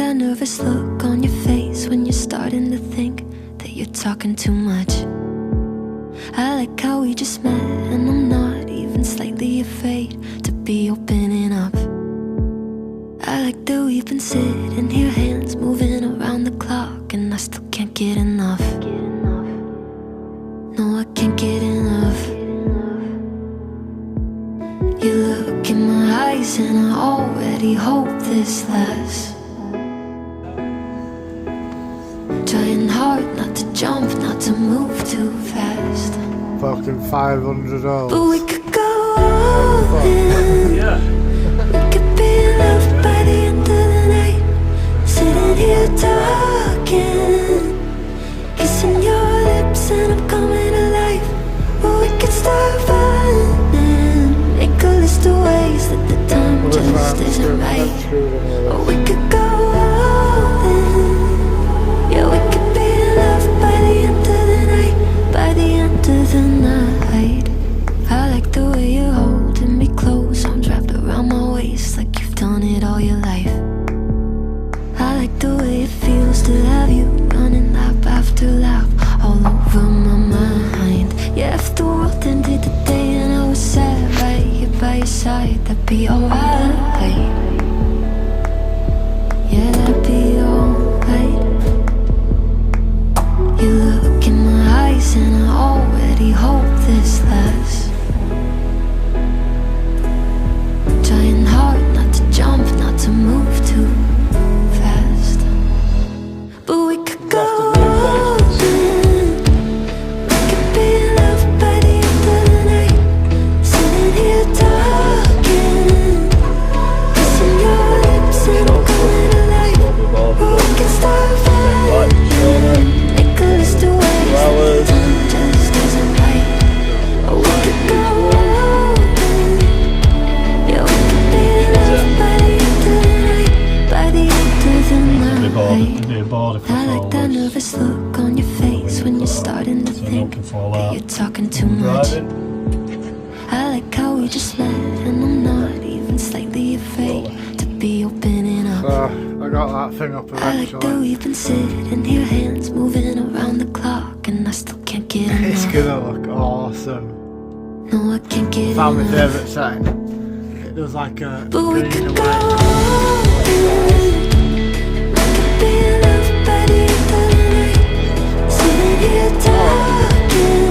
that nervous look on your face when you're starting to think that you're talking too much. I like how we just met, and I'm not even slightly afraid to be opening up. I like that we've been sitting here, hands moving around the clock, and I still can't get enough. No, I can't get enough. You look in my eyes and I already hope this lasts. Trying hard not to jump, not to move too fast. Fucking $500. But we could go all in. Yeah. We could be loved by the end of the night. Sitting here talking, kissing your lips and I'm coming alive. Or we could start running, make a list of ways that the time just isn't right. Or we could go all in. Yeah, we could be loved by the end of the night, by the end of the night. I like the way you're holding me close, arms wrapped around my waist like you've done it all your life. I like the way it feels to have you running lap after lap all over my mind. Yeah, if the world ended today and I was sad right here by your side, that'd be alright. Yeah, that'd be alright. You look in my eyes and I already hope this lasts. Trying hard not to jump, not to move too fast. But we could go all in. We could be loved by the end of the night. Sitting here talking, kissing your lips and I'm coming alive. Or we can start running, make a list of ways that the time just isn't right. Or we could go all in. Yeah, we could be loved by the end of the night, by the end of the night. I like that nervous look on your face when you're starting to think that you're talking too much. I like how we just met, and I'm not even slightly afraid to be opening up. I got that thing up I like that eventually. we've been sitting here, hands moving around the clock, and I still can't get It's enough. gonna look awesome. No, I can't get Found my enough. favourite setting. It does like a But we green could and go white. all in. We could be loved by the end of the night. Sitting here talking,